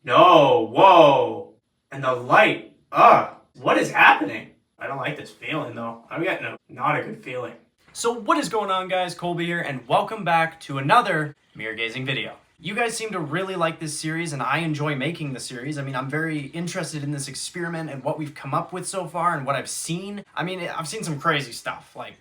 No, whoa. And the light, what is happening? I don't like this feeling though. I'm getting not a good feeling. So what is going on, guys? Colby here, and welcome back to another mirror gazing video. You guys seem to really like this series, and I enjoy making the series. I mean, I'm very interested in this experiment and what we've come up with so far and what I've seen. I mean, I've seen some crazy stuff, like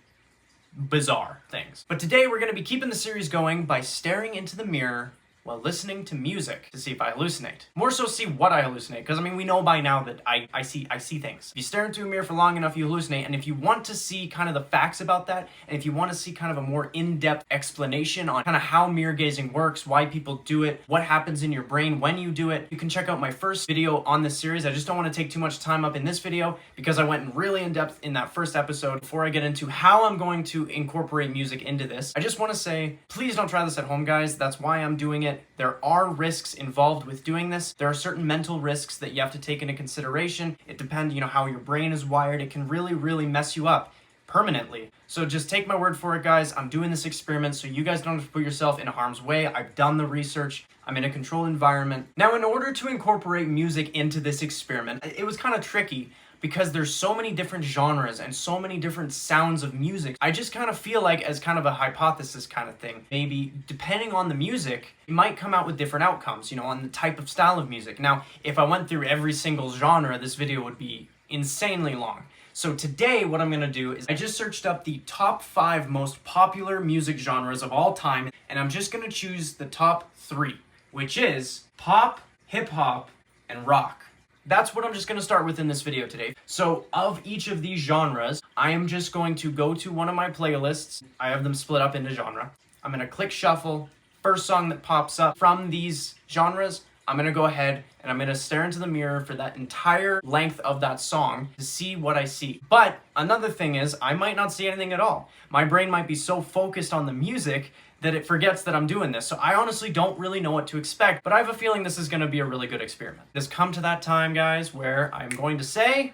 bizarre things. But today we're going to be keeping the series going by staring into the mirror while listening to music to see if I hallucinate. More so see what I hallucinate, because I mean, we know by now that I see things. If you stare into a mirror for long enough, you hallucinate, and if you want to see kind of the facts about that, and if you want to see kind of a more in-depth explanation on kind of how mirror gazing works, why people do it, what happens in your brain when you do it, you can check out my first video on this series. I just don't want to take too much time up in this video, because I went really in-depth in that first episode. Before I get into how I'm going to incorporate music into this, I just want to say, please don't try this at home, guys. That's why I'm doing it. There are risks involved with doing this. There are certain mental risks that you have to take into consideration. It depends, how your brain is wired. It can really, really mess you up permanently. So just take my word for it, guys. I'm doing this experiment so you guys don't have to put yourself in harm's way. I've done the research. I'm in a controlled environment. Now, in order to incorporate music into this experiment, it was kind of tricky, because there's so many different genres and so many different sounds of music. I just kind of feel like, as kind of a hypothesis kind of thing, maybe depending on the music, you might come out with different outcomes, on the type of style of music. Now, if I went through every single genre, this video would be insanely long. So today, what I'm gonna do is I just searched up the top 5 most popular music genres of all time, and I'm just gonna choose the top 3, which is pop, hip hop, and rock. That's what I'm just going to start with in this video today. So of each of these genres, I am just going to go to one of my playlists. I have them split up into genre. I'm going to click shuffle. First song that pops up from these genres, I'm going to go ahead and I'm going to stare into the mirror for that entire length of that song to see what I see. But another thing is, I might not see anything at all. My brain might be so focused on the music that it forgets that I'm doing this. So I honestly don't really know what to expect, but I have a feeling this is going to be a really good experiment. It's come to that time, guys, where I'm going to say,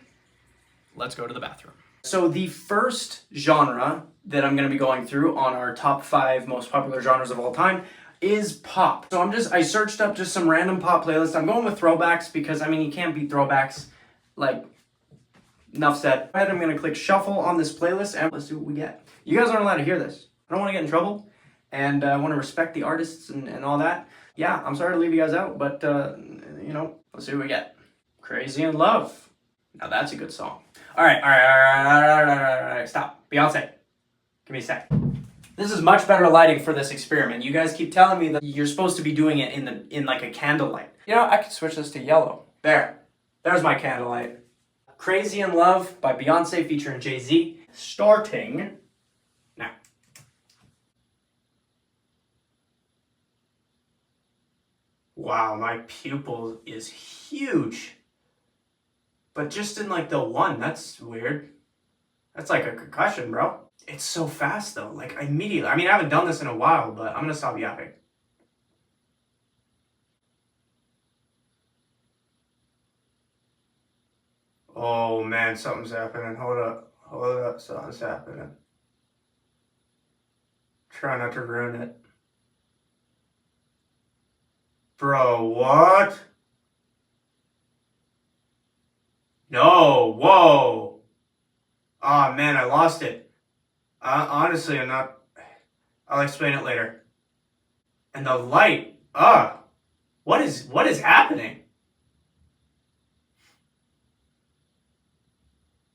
let's go to the bathroom. So the first genre that I'm going to be going through on our top 5 most popular genres of all time is pop. So I searched up just some random pop playlists. I'm going with throwbacks because, I mean, you can't beat throwbacks. Like, enough said. I'm going to click shuffle on this playlist and let's see what we get. You guys aren't allowed to hear this. I don't want to get in trouble. And I want to respect the artists and all that. Yeah, I'm sorry to leave you guys out, but, let's see what we get. Crazy in Love. Now that's a good song. All right, stop. Beyonce, give me a sec. This is much better lighting for this experiment. You guys keep telling me that you're supposed to be doing it in like a candlelight. I could switch this to yellow. There's my candlelight. Crazy in Love by Beyonce featuring Jay-Z. Starting now. Wow, my pupil is huge. But just in like the one, that's weird. That's like a concussion, bro. It's so fast though, like immediately. I mean, I haven't done this in a while, but I'm gonna stop yapping. Oh man, something's happening. Hold up, something's happening. Try not to ruin it. Bro, what? No, whoa. Ah, man, I lost it. Honestly, I'm not... I'll explain it later. And the light, what is happening?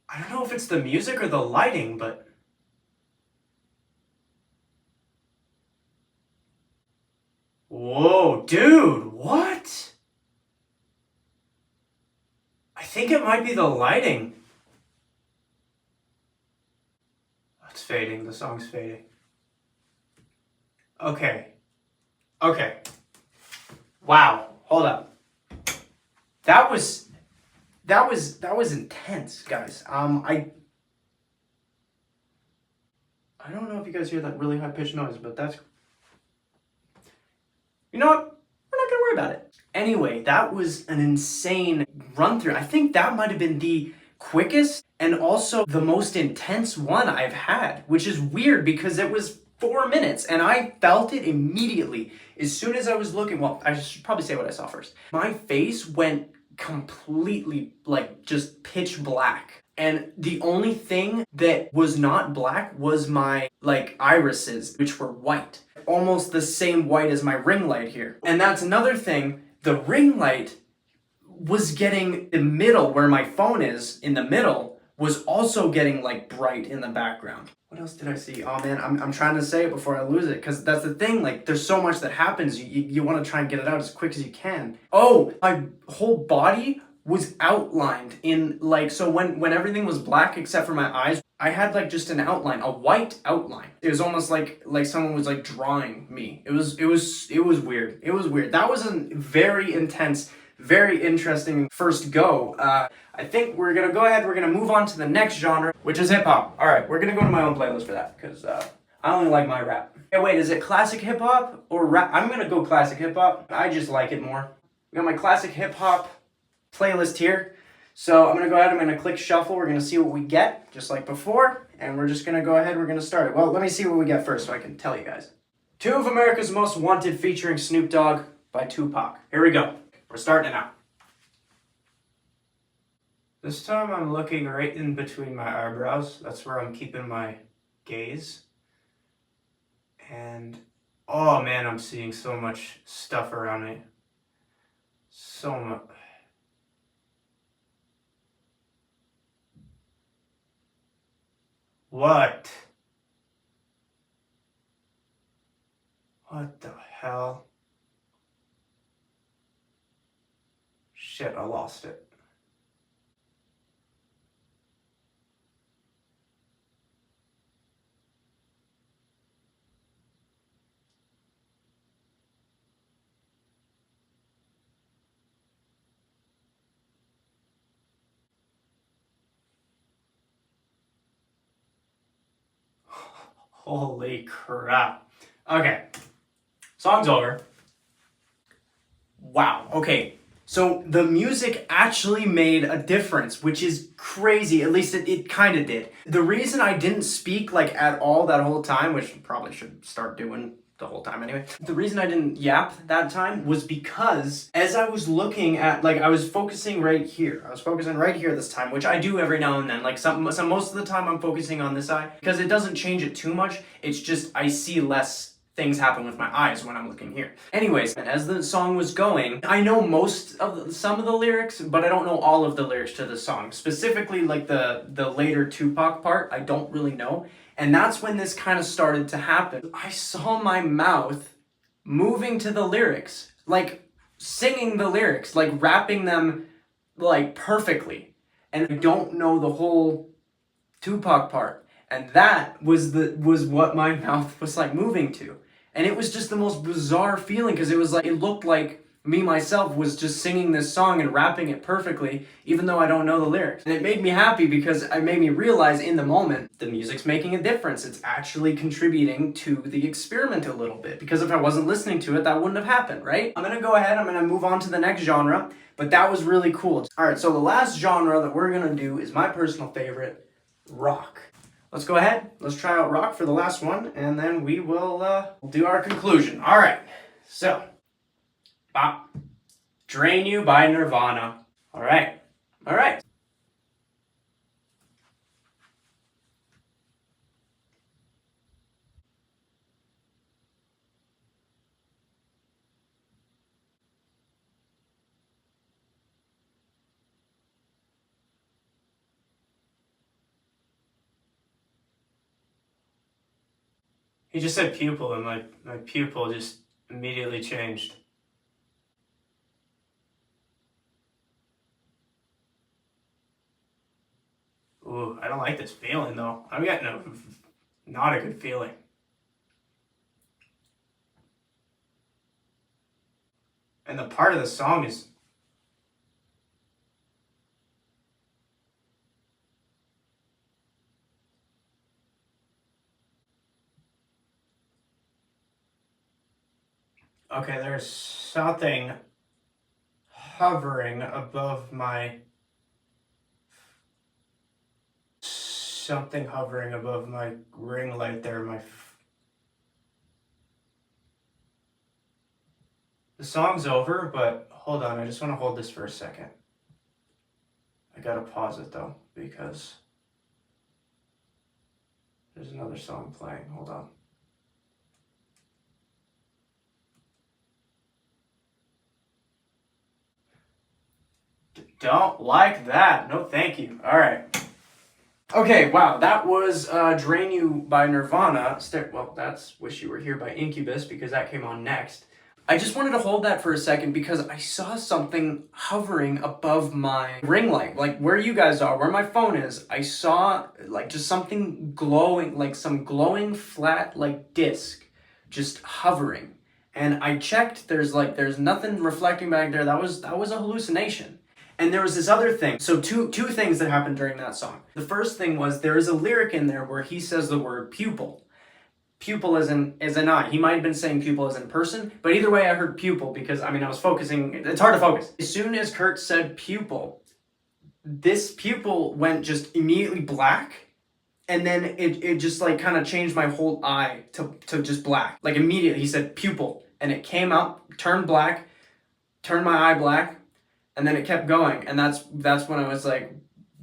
I don't know if it's the music or the lighting, but... Whoa, dude, what? I think it might be the lighting. It's fading, the song's fading. Okay. Wow, hold up. That was intense, guys. I don't know if you guys hear that really high-pitched noise, but that's... You know what? We're not gonna worry about it. Anyway, that was an insane run-through. I think that might have been the quickest and also the most intense one I've had, which is weird because it was 4 minutes, and I felt it immediately. As soon as I was looking, well, I should probably say what I saw first. My face went completely, like, just pitch black. And the only thing that was not black was my, like, irises, which were white. Almost the same white as my ring light here. And that's another thing, the ring light was getting the middle, where my phone is, in the middle, was also getting, like, bright in the background. What else did I see? Oh man, I'm trying to say it before I lose it, because that's the thing, like, there's so much that happens, you want to try and get it out as quick as you can. Oh, my whole body was outlined in, like, so when everything was black except for my eyes, I had, like, just an outline, a white outline. It was almost like someone was, like, drawing me. It was weird. It was weird. That was a very intense, very interesting first go. I think we're gonna go ahead, we're gonna move on to the next genre, which is hip hop. All right, we're gonna go to my own playlist for that, because I only like my rap. Hey, wait, is it classic hip hop or rap? I'm gonna go classic hip hop. I just like it more. I got my classic hip hop playlist here. So I'm gonna go ahead, I'm gonna click shuffle, we're gonna see what we get, just like before, and we're just gonna go ahead, we're gonna start it. Well, let me see what we get first so I can tell you guys. Two of America's Most Wanted featuring Snoop Dogg by Tupac. Here we go. We're starting it out. This time I'm looking right in between my eyebrows. That's where I'm keeping my gaze. And, oh man, I'm seeing so much stuff around me. So much. What? What the hell? Shit, I lost it. Holy crap. Okay. Song's over. Wow. Okay. So the music actually made a difference, which is crazy. At least it kind of did. The reason I didn't speak, like, at all that whole time, which I probably should start doing the whole time anyway. The reason I didn't yap that time was because as I was looking at, like, I was focusing right here. I was focusing right here this time, which I do every now and then. Like, most of the time I'm focusing on this eye because it doesn't change it too much. It's just I see less things happen with my eyes when I'm looking here. Anyways, and as the song was going, I know some of the lyrics, but I don't know all of the lyrics to the song. Specifically, like the later Tupac part, I don't really know. And that's when this kind of started to happen. I saw my mouth moving to the lyrics, like singing the lyrics, like rapping them, like, perfectly. And I don't know the whole Tupac part. And that was what my mouth was, like, moving to. And it was just the most bizarre feeling, because it was like, it looked like me myself was just singing this song and rapping it perfectly, even though I don't know the lyrics. And it made me happy because it made me realize in the moment, the music's making a difference. It's actually contributing to the experiment a little bit, because if I wasn't listening to it, that wouldn't have happened, right? I'm gonna go ahead, I'm gonna move on to the next genre, but that was really cool. All right, so the last genre that we're gonna do is my personal favorite, rock. Let's go ahead, let's try out rock for the last one, and then we will do our conclusion. All right, so, Bop. Drain You by Nirvana. All right, all right. He just said pupil, and my pupil just immediately changed. Ooh, I don't like this feeling, though. I'm getting not a good feeling. And the part of the song is... Okay, there's something hovering above my... Something hovering above my ring light there, The song's over, but hold on, I just want to hold this for a second. I gotta pause it though, because there's another song playing. Hold on. Don't like that. No, thank you. All right. Okay, wow, that was Drain You by Nirvana. Well, that's Wish You Were Here by Incubus, because that came on next. I just wanted to hold that for a second because I saw something hovering above my ring light, like where you guys are, where my phone is. I saw like just something glowing, like some glowing flat like disc just hovering. And I checked, there's nothing reflecting back there. That was a hallucination. And there was this other thing. So two things that happened during that song. The first thing was there is a lyric in there where he says the word pupil. Pupil as an eye. He might have been saying pupil as in person, but either way I heard pupil because, I mean, I was focusing. It's hard to focus. As soon as Kurt said pupil, this pupil went just immediately black, and then it just like kind of changed my whole eye to just black. Like immediately he said pupil, and it came up, turned black, turned my eye black, and then it kept going. And that's when I was like,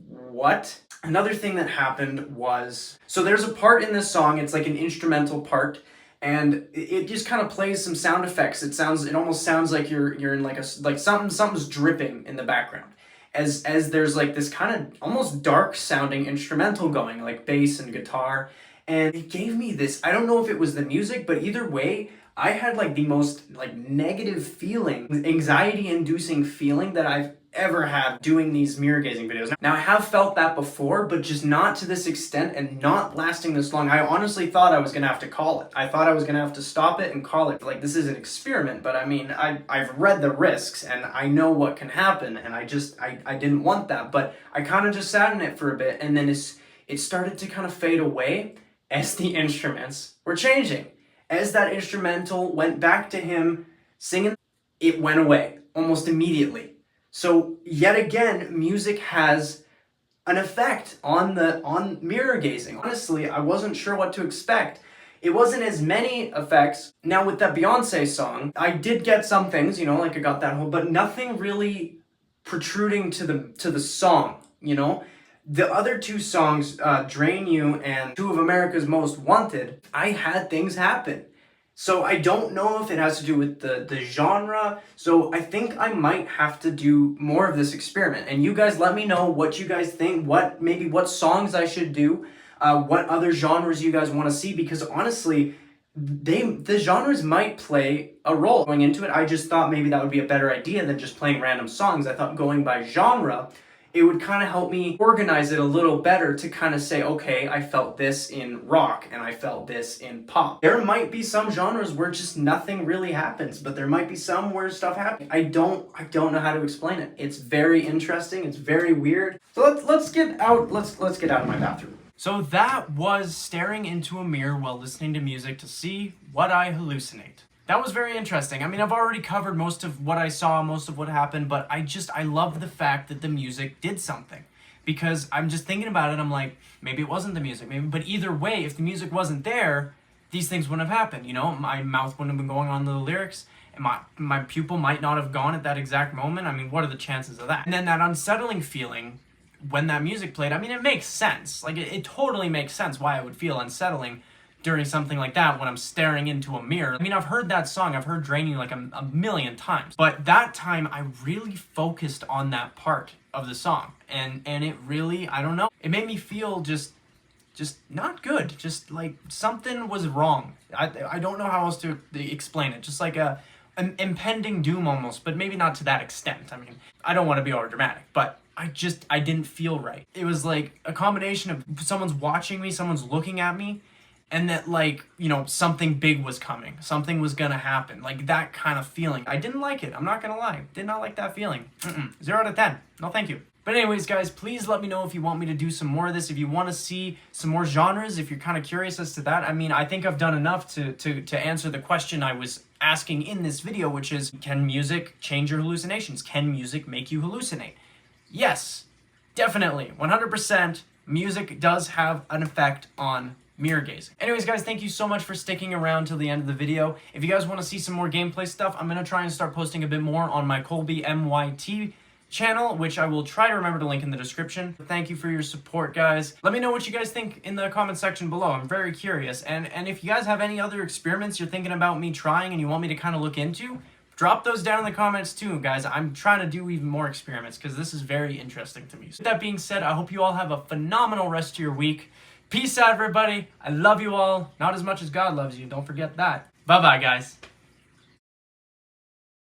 what? Another thing that happened was, so there's a part in this song, it's like an instrumental part, and it just kind of plays some sound effects. It almost sounds like you're in like something's dripping in the background. As there's like this kind of almost dark sounding instrumental going, like bass and guitar. And it gave me this, I don't know if it was the music, but either way, I had like the most like negative feeling, anxiety inducing feeling that I've ever had doing these mirror gazing videos. Now I have felt that before, but just not to this extent and not lasting this long. I honestly thought I was gonna have to call it. I thought I was gonna have to stop it and call it. Like, this is an experiment, but I mean, I've read the risks and I know what can happen, and I didn't want that, but I kind of just sat in it for a bit, and then it started to kind of fade away as the instruments were changing. As that instrumental went back to him singing, it went away almost immediately. So yet again, music has an effect on mirror gazing. Honestly, I wasn't sure what to expect. It wasn't as many effects. Now with that Beyonce song, I did get some things, you know, like I got that whole, but nothing really protruding to the song, you know? The other two songs, Drain You and Two of America's Most Wanted, I had things happen. So I don't know if it has to do with the genre. So I think I might have to do more of this experiment. And you guys let me know what you guys think, what songs I should do, what other genres you guys want to see, because honestly, the genres might play a role. Going into it, I just thought maybe that would be a better idea than just playing random songs. I thought going by genre, it would kind of help me organize it a little better to kind of say, okay, I felt this in rock and I felt this in pop. There might be some genres where just nothing really happens, but there might be some where stuff happens. I don't know how to explain it. It's very interesting. It's very weird. So let's get out. Let's get out of my bathroom. So that was staring into a mirror while listening to music to see what I hallucinate. That was very interesting. I mean, I've already covered most of what I saw, most of what happened, but I love the fact that the music did something. Because I'm just thinking about it, I'm like, maybe it wasn't the music, but either way, if the music wasn't there, these things wouldn't have happened, you know? My mouth wouldn't have been going on the lyrics, and my pupil might not have gone at that exact moment. I mean, what are the chances of that? And then that unsettling feeling when that music played, I mean, it makes sense. Like, it totally makes sense why I would feel unsettling during something like that when I'm staring into a mirror. I mean, I've heard that song, I've heard Drain You like a million times, but that time I really focused on that part of the song, and it really, I don't know, it made me feel just not good, just like something was wrong. I don't know how else to explain it, just like an impending doom almost, but maybe not to that extent. I mean, I don't want to be over dramatic, but I didn't feel right. It was like a combination of someone's watching me, someone's looking at me, and that, like, you know, something big was coming. Something was gonna happen. Like, that kind of feeling. I didn't like it. I'm not gonna lie. Did not like that feeling. 0 out of 10. No, thank you. But anyways, guys, please let me know if you want me to do some more of this. If you want to see some more genres, if you're kind of curious as to that. I mean, I think I've done enough to answer the question I was asking in this video, which is, can music change your hallucinations? Can music make you hallucinate? Yes, definitely. 100%. Music does have an effect on mirror gazing. Anyways, guys, thank you so much for sticking around till the end of the video. If you guys want to see some more gameplay stuff, I'm going to try and start posting a bit more on my Colby MYT channel, which I will try to remember to link in the description. Thank you for your support, guys. Let me know what you guys think in the comment section below. I'm very curious. And if you guys have any other experiments you're thinking about me trying and you want me to kind of look into, drop those down in the comments too, guys. I'm trying to do even more experiments because this is very interesting to me. So with that being said, I hope you all have a phenomenal rest of your week. Peace out, everybody. I love you all. Not as much as God loves you. Don't forget that. Bye-bye, guys.